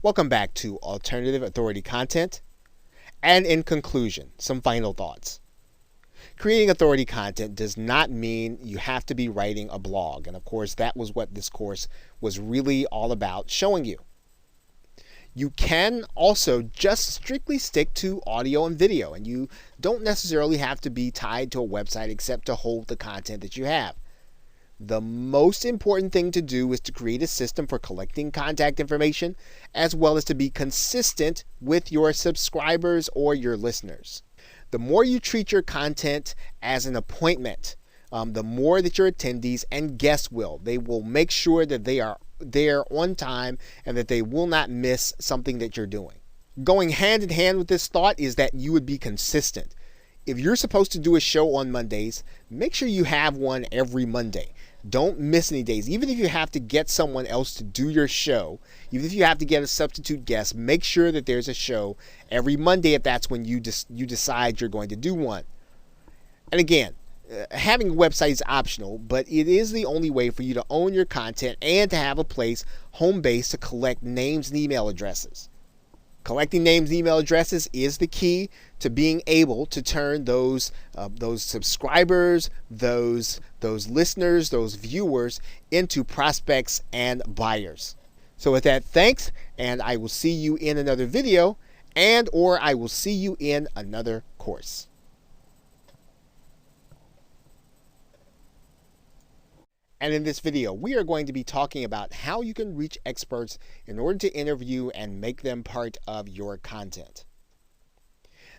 Welcome back to Alternative Authority Content. And in conclusion, some final thoughts. Creating authority content does not mean you have to be writing a blog. And of course, that was what this course was really all about showing you. You can also just strictly stick to audio and video, and you don't necessarily have to be tied to a website except to hold the content that you have. The most important thing to do is to create a system for collecting contact information, as well as to be consistent with your subscribers or your listeners. The more you treat your content as an appointment, the more that your attendees and guests will. They will make sure that they are there on time and that they will not miss something that you're doing. Going hand in hand with this thought is that you would be consistent. If you're supposed to do a show on Mondays, make sure you have one every Monday. Don't miss any days. Even if you have to get someone else to do your show, even if you have to get a substitute guest, make sure that there's a show every Monday if that's when you decide you're going to do one. And again, having a website is optional, but it is the only way for you to own your content and to have a place, home base, to collect names and email addresses. Collecting names and email addresses is the key to being able to turn those subscribers, those listeners, those viewers into prospects and buyers. So with that, thanks, and I will see you in another video, or I will see you in another course. And in this video, we are going to be talking about how you can reach experts in order to interview and make them part of your content.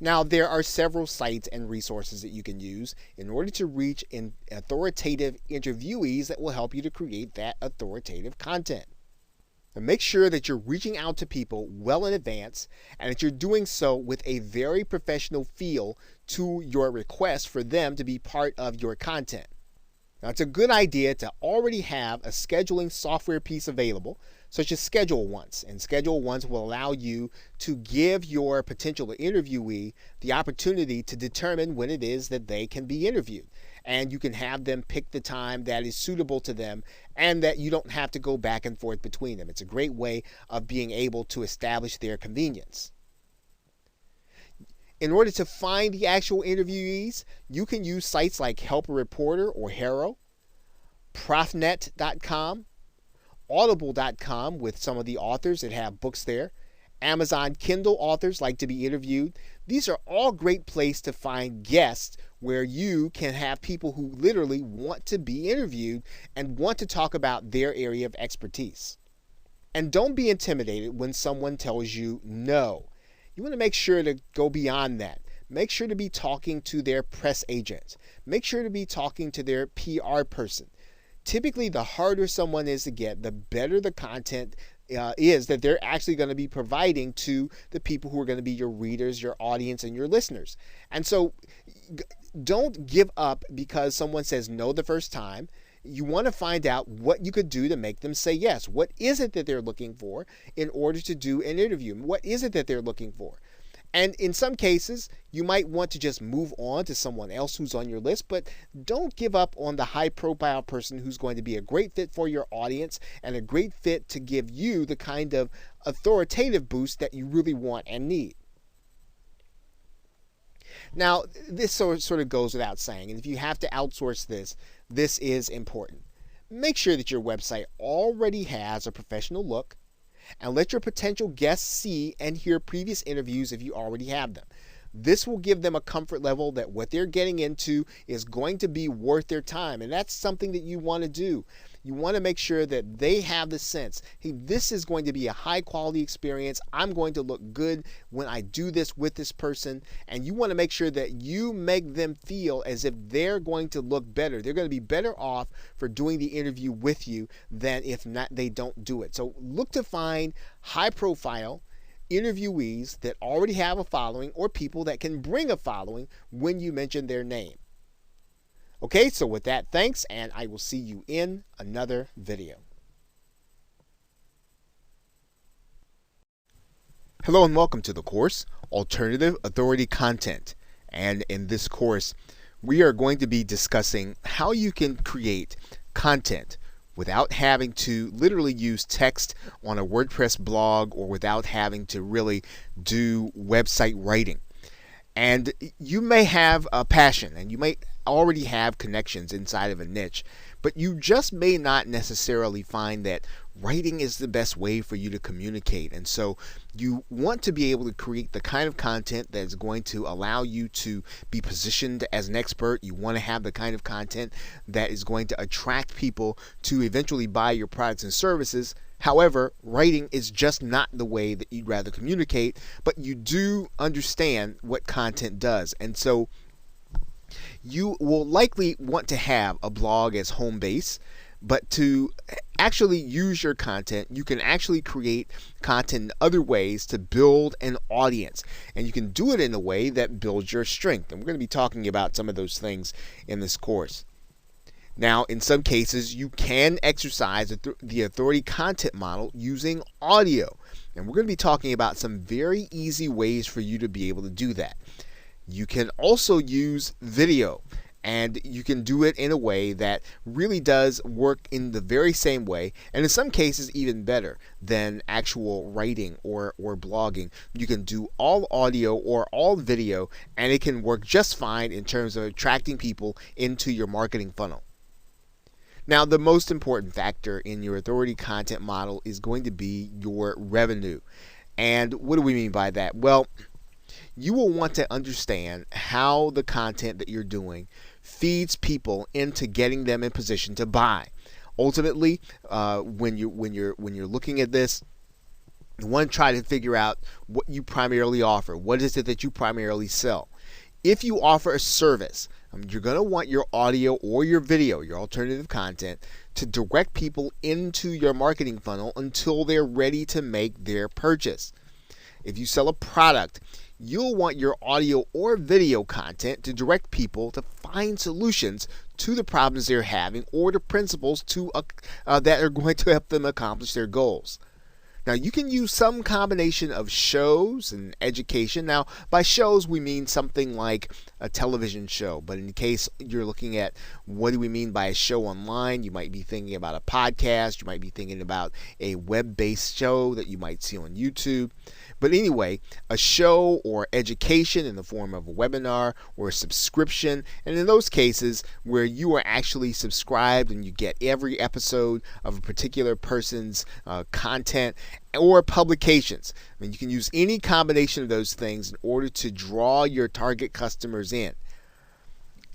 Now, there are several sites and resources that you can use in order to reach authoritative interviewees that will help you to create that authoritative content. Now, make sure that you're reaching out to people well in advance and that you're doing so with a very professional feel to your request for them to be part of your content. Now, it's a good idea to already have a scheduling software piece available, such as Schedule Once. And Schedule Once will allow you to give your potential interviewee the opportunity to determine when it is that they can be interviewed. And you can have them pick the time that is suitable to them and that you don't have to go back and forth between them. It's a great way of being able to establish their convenience. In order to find the actual interviewees, you can use sites like Help a Reporter or Haro, Profnet.com, Audible.com with some of the authors that have books there. Amazon Kindle authors like to be interviewed. These are all great places to find guests where you can have people who literally want to be interviewed and want to talk about their area of expertise. And don't be intimidated when someone tells you no. You want to make sure to go beyond that. Make sure to be talking to their press agent. Make sure to be talking to their PR person. Typically, the harder someone is to get, the better the content is that they're actually going to be providing to the people who are going to be your readers, your audience, and your listeners. And so don't give up because someone says no the first time. You want to find out what you could do to make them say yes. What is it that they're looking for in order to do an interview? What is it that they're looking for? And in some cases, you might want to just move on to someone else who's on your list, but don't give up on the high-profile person who's going to be a great fit for your audience and a great fit to give you the kind of authoritative boost that you really want and need. Now, this sort of goes without saying, and if you have to outsource this, this is important. Make sure that your website already has a professional look, and let your potential guests see and hear previous interviews if you already have them. This will give them a comfort level that what they're getting into is going to be worth their time, and that's something that you want to do. You want to make sure that they have the sense, hey, this is going to be a high quality experience. I'm going to look good when I do this with this person. And you want to make sure that you make them feel as if they're going to look better. They're going to be better off for doing the interview with you than if not they don't do it. So look to find high profile interviewees that already have a following or people that can bring a following when you mention their name. Okay, so with that, thanks, and I will see you in another video. Hello and welcome to the course, Alternative Authority Content. And in this course, we are going to be discussing how you can create content without having to literally use text on a WordPress blog or without having to really do website writing. And you may have a passion and you may already have connections inside of a niche, but you just may not necessarily find that writing is the best way for you to communicate. And so you want to be able to create the kind of content that is going to allow you to be positioned as an expert. You want to have the kind of content that is going to attract people to eventually buy your products and services. However, writing is just not the way that you'd rather communicate, but you do understand what content does. And so you will likely want to have a blog as home base, but to actually use your content, you can actually create content in other ways to build an audience. And you can do it in a way that builds your strength. And we're going to be talking about some of those things in this course. Now, in some cases, you can exercise the authority content model using audio. And we're going to be talking about some very easy ways for you to be able to do that. You can also use video, and you can do it in a way that really does work in the very same way, and in some cases even better than actual writing or blogging. You can do all audio or all video, and it can work just fine in terms of attracting people into your marketing funnel. Now, the most important factor in your authority content model is going to be your revenue. And what do we mean by that? Well, you will want to understand how the content that you're doing feeds people into getting them in position to buy. Ultimately, when you're looking at this, you want to try to figure out what you primarily offer. What is it that you primarily sell? If you offer a service, you're going to want your audio or your video, your alternative content, to direct people into your marketing funnel until they're ready to make their purchase. If you sell a product, you'll want your audio or video content to direct people to find solutions to the problems they're having or the principles that are going to help them accomplish their goals. Now, you can use some combination of shows and education. Now, by shows, we mean something like a television show. But in case you're looking at what do we mean by a show online, you might be thinking about a podcast. You might be thinking about a web-based show that you might see on YouTube. But anyway, a show or education in the form of a webinar or a subscription, and in those cases where you are actually subscribed and you get every episode of a particular person's content or publications. I mean, you can use any combination of those things in order to draw your target customers in.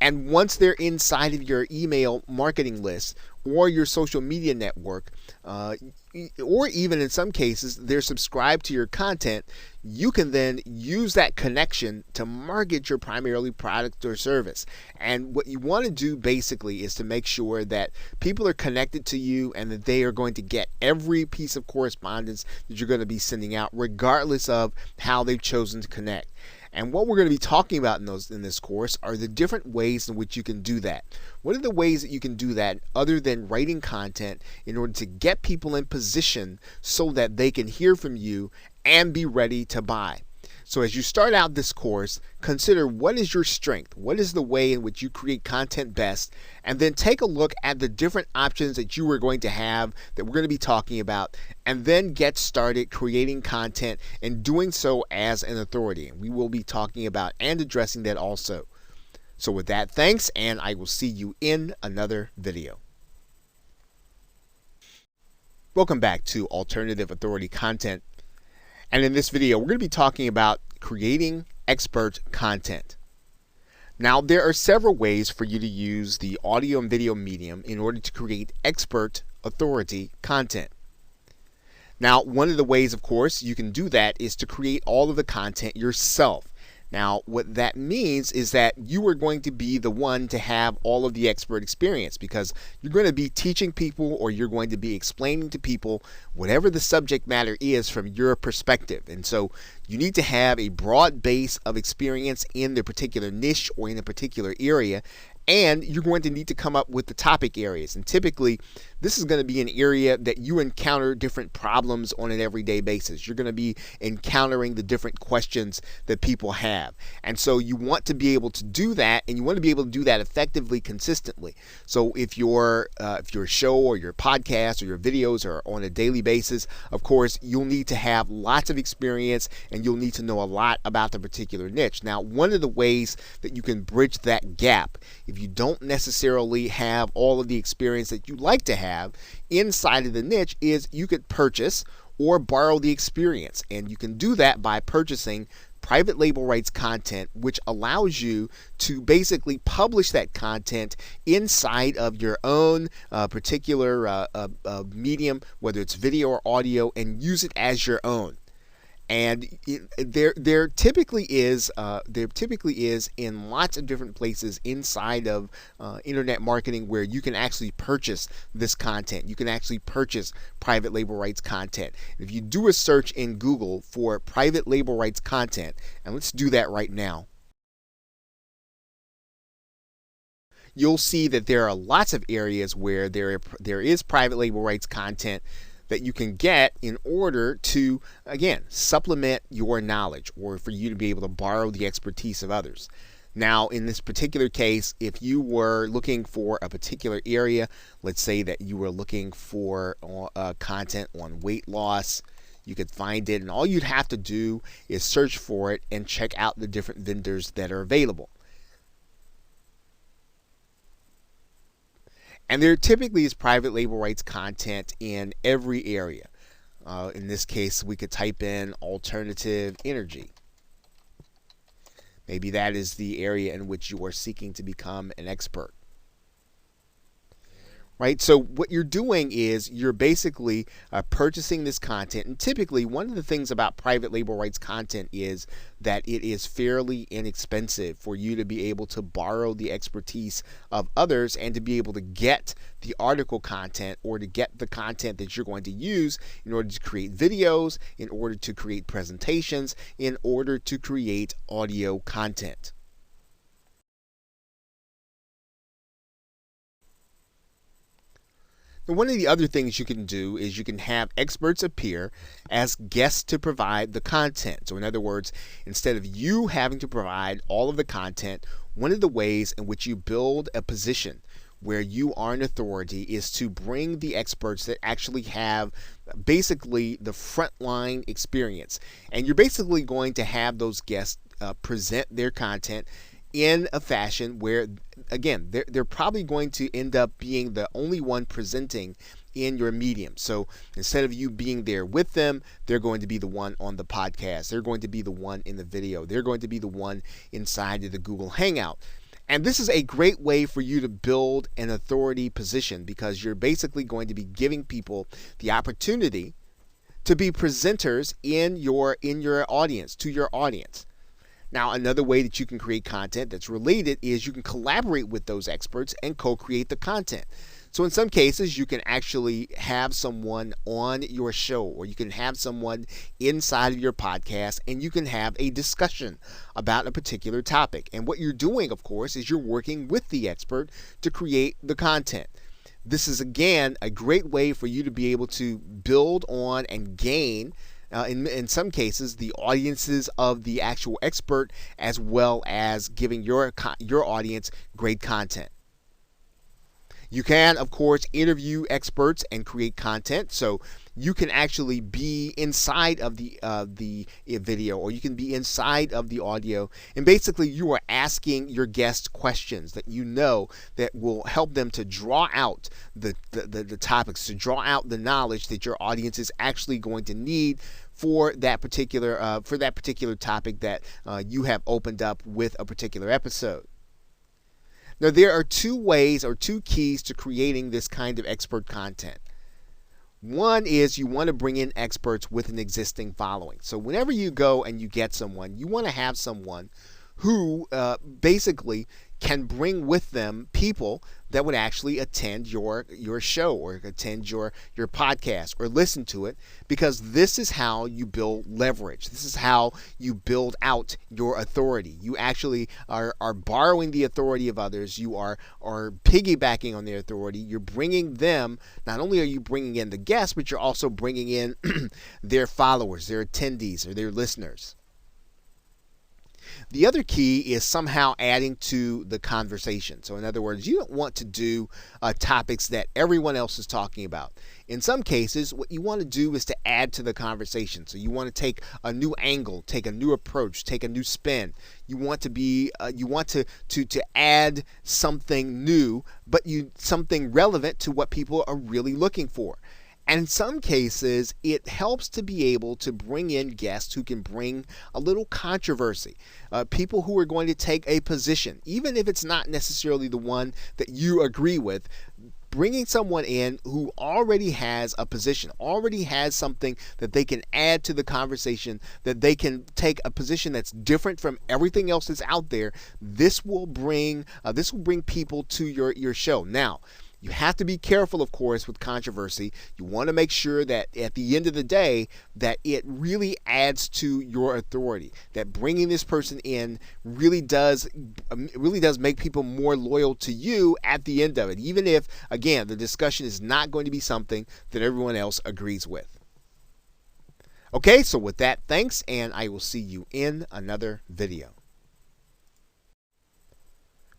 And once they're inside of your email marketing list or your social media network, or even in some cases they're subscribed to your content, you can then use that connection to market your primarily product or service. And what you want to do basically is to make sure that people are connected to you and that they are going to get every piece of correspondence that you're going to be sending out, regardless of how they've chosen to connect. And what we're going to be talking about in this course are the different ways in which you can do that. What are the ways that you can do that other than writing content in order to get people in position so that they can hear from you and be ready to buy? So as you start out this course, consider what is your strength, what is the way in which you create content best, and then take a look at the different options that you are going to have that we're going to be talking about, and then get started creating content and doing so as an authority. And we will be talking about and addressing that also. So with that, thanks, and I will see you in another video. Welcome back to Alternative Authority Content. And in this video, we're going to be talking about creating expert content. Now, there are several ways for you to use the audio and video medium in order to create expert authority content. Now, one of the ways, of course, you can do that is to create all of the content yourself. Now, what that means is that you are going to be the one to have all of the expert experience, because you're going to be teaching people or you're going to be explaining to people whatever the subject matter is from your perspective. And so you need to have a broad base of experience in the particular niche or in a particular area. And you're going to need to come up with the topic areas. And typically, this is going to be an area that you encounter different problems on an everyday basis. You're going to be encountering the different questions that people have. And so you want to be able to do that, and you want to be able to do that effectively, consistently. So if your show or your podcast or your videos are on a daily basis, of course, you'll need to have lots of experience and you'll need to know a lot about the particular niche. Now, one of the ways that you can bridge that gap, if you don't necessarily have all of the experience that you like to have inside of the niche, is you could purchase or borrow the experience. And you can do that by purchasing private label rights content, which allows you to basically publish that content inside of your own particular medium, whether it's video or audio, and use it as your own. And there typically is in lots of different places inside of internet marketing where you can actually purchase this content. You can actually purchase private label rights content. If you do a search in Google for private label rights content, and let's do that right now, you'll see that there are lots of areas where there is private label rights content that you can get in order to, again, supplement your knowledge or for you to be able to borrow the expertise of others. Now, in this particular case, if you were looking for a particular area, let's say that you were looking for content on weight loss, you could find it, and all you'd have to do is search for it and check out the different vendors that are available. And there typically is private label rights content in every area. In this case, we could type in alternative energy. Maybe that is the area in which you are seeking to become an expert. Right? So what you're doing is you're basically purchasing this content. And typically, one of the things about private label rights content is that it is fairly inexpensive for you to be able to borrow the expertise of others and to be able to get the article content or to get the content that you're going to use in order to create videos, in order to create presentations, in order to create audio content. One of the other things you can do is you can have experts appear as guests to provide the content. So in other words, instead of you having to provide all of the content, one of the ways in which you build a position where you are an authority is to bring the experts that actually have basically the frontline experience. And you're basically going to have those guests present their content in a fashion where, again, they're probably going to end up being the only one presenting in your medium. So instead of you being there with them, they're going to be the one on the podcast. They're going to be the one in the video. They're going to be the one inside of the Google Hangout. And this is a great way for you to build an authority position because you're basically going to be giving people the opportunity to be presenters in your audience, to your audience. Now, another way that you can create content that's related is you can collaborate with those experts and co-create the content. So in some cases, you can actually have someone on your show or you can have someone inside of your podcast and you can have a discussion about a particular topic. And what you're doing, of course, is you're working with the expert to create the content. This is, again, a great way for you to be able to build on and gain in some cases, the audiences of the actual expert, as well as giving your audience great content. You can, of course, interview experts and create content. So you can actually be inside of the video, or you can be inside of the audio, and basically you are asking your guests questions that you know that will help them to draw out the topics, to draw out the knowledge that your audience is actually going to need for that particular topic that you have opened up with a particular episode. Now, there are two ways or two keys to creating this kind of expert content. One is you want to bring in experts with an existing following. So whenever you go and you get someone, you want to have someone who basically can bring with them people that would actually attend your show or attend your podcast or listen to it, because this is how you build leverage. This is how you build out your authority. You actually are borrowing the authority of others. You are piggybacking on their authority. You're bringing them, not only are you bringing in the guests, but you're also bringing in their followers, their attendees, or their listeners. The other key is somehow adding to the conversation. So in other words, you don't want to do topics that everyone else is talking about. In some cases, what you want to do is to add to the conversation. So you want to take a new angle, take a new approach, take a new spin. You want to be, to add something new, but something relevant to what people are really looking for. And in some cases, it helps to be able to bring in guests who can bring a little controversy, people who are going to take a position, even if it's not necessarily the one that you agree with. Bringing someone in who already has a position, already has something that they can add to the conversation, that they can take a position that's different from everything else that's out there. This will bring people to your show. Now, you have to be careful, of course, with controversy. You want to make sure that at the end of the day, that it really adds to your authority, that bringing this person in really does make people more loyal to you at the end of it, even if, again, the discussion is not going to be something that everyone else agrees with. Okay, so with that, thanks, and I will see you in another video.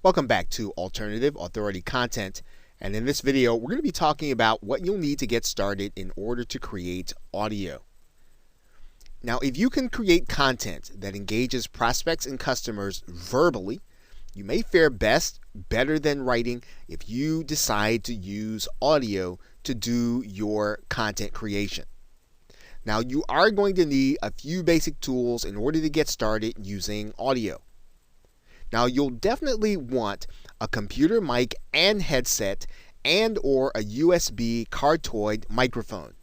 Welcome back to Alternative Authority Content. And in this video, we're going to be talking about what you'll need to get started in order to create audio. Now, if you can create content that engages prospects and customers verbally, you may fare better than writing if you decide to use audio to do your content creation. Now, you are going to need a few basic tools in order to get started using audio. Now, you'll definitely want a computer mic and headset and or a USB cardioid microphone.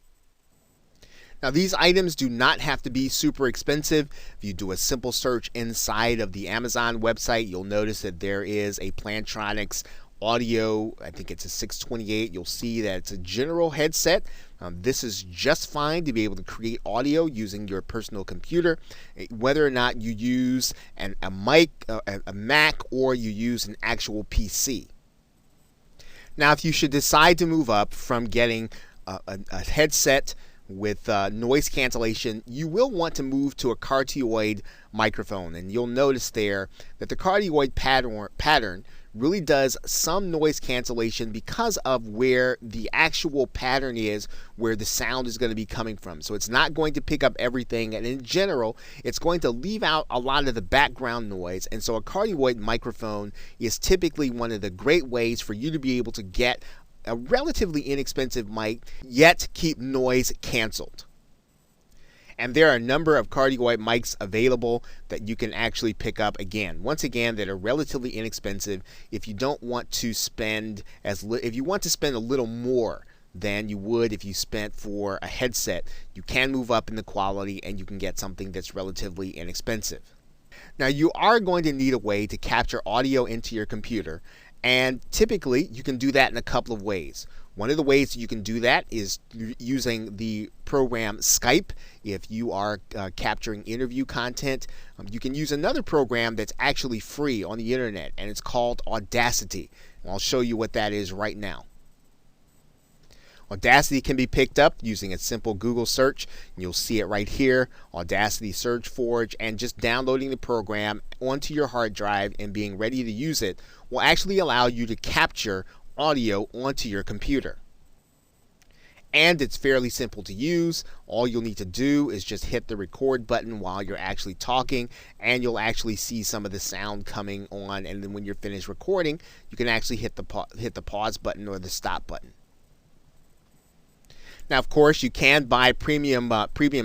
Now, these items do not have to be super expensive. If you do a simple search inside of the Amazon website, you'll notice that there is a Plantronics audio, I think it's a 628. You'll see that it's a general headset. This is just fine to be able to create audio using your personal computer, whether or not you use a mic, a Mac, or you use an actual PC. Now, if you should decide to move up from getting a headset with noise cancellation, you will want to move to a cardioid microphone, and you'll notice there that the cardioid pattern really does some noise cancellation because of where the actual pattern is, where the sound is going to be coming from. So it's not going to pick up everything, and in general, it's going to leave out a lot of the background noise. And so a cardioid microphone is typically one of the great ways for you to be able to get a relatively inexpensive mic, yet keep noise canceled. And there are a number of cardioid mics available that you can actually pick up, once again, that are relatively inexpensive if you don't want to spend if you want to spend a little more than you would if you spent for a headset. You can move up in the quality and you can get something that's relatively inexpensive. Now, you are going to need a way to capture audio into your computer, and typically you can do that in a couple of ways. One of the ways you can do that is using the program Skype. If you are capturing interview content, you can use another program that's actually free on the internet, and it's called Audacity. And I'll show you what that is right now. Audacity can be picked up using a simple Google search. You'll see it right here, Audacity Search Forge, and just downloading the program onto your hard drive and being ready to use it will actually allow you to capture audio onto your computer. And it's fairly simple to use. All you'll need to do is just hit the record button while you're actually talking, and you'll actually see some of the sound coming on, and then when you're finished recording, you can actually hit the pause button or the stop button. Now, of course, you can buy premium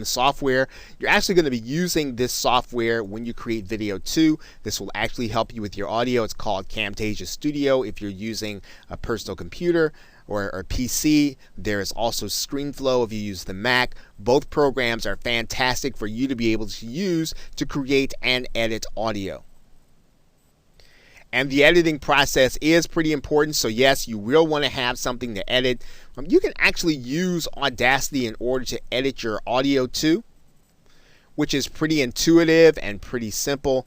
software. You're actually going to be using this software when you create video too. This will actually help you with your audio. It's called Camtasia Studio if you're using a personal computer or a PC. There is also ScreenFlow if you use the Mac. Both programs are fantastic for you to be able to use to create and edit audio. And the editing process is pretty important. So yes, you will want to have something to edit. You can actually use Audacity in order to edit your audio too, which is pretty intuitive and pretty simple.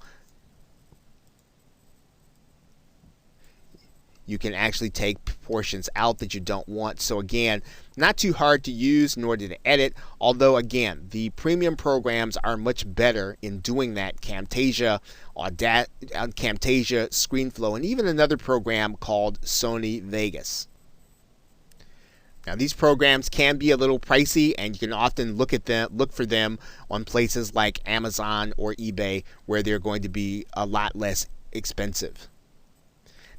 You can actually take portions out that you don't want. So again, not too hard to use nor to edit, although again, the premium programs are much better in doing that. Camtasia, ScreenFlow, and even another program called Sony Vegas. Now these programs can be a little pricey, and you can often look for them on places like Amazon or eBay, where they're going to be a lot less expensive.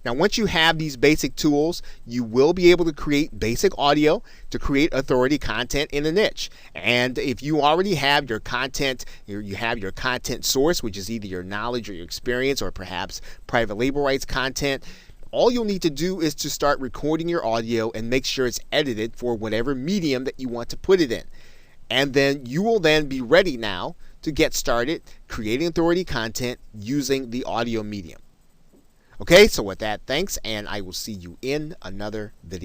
Now, once you have these basic tools, you will be able to create basic audio to create authority content in a niche. And if you already have your content, you have your content source, which is either your knowledge or your experience or perhaps private label rights content, all you'll need to do is to start recording your audio and make sure it's edited for whatever medium that you want to put it in. And then you will then be ready now to get started creating authority content using the audio medium. Okay, so with that, thanks, and I will see you in another video.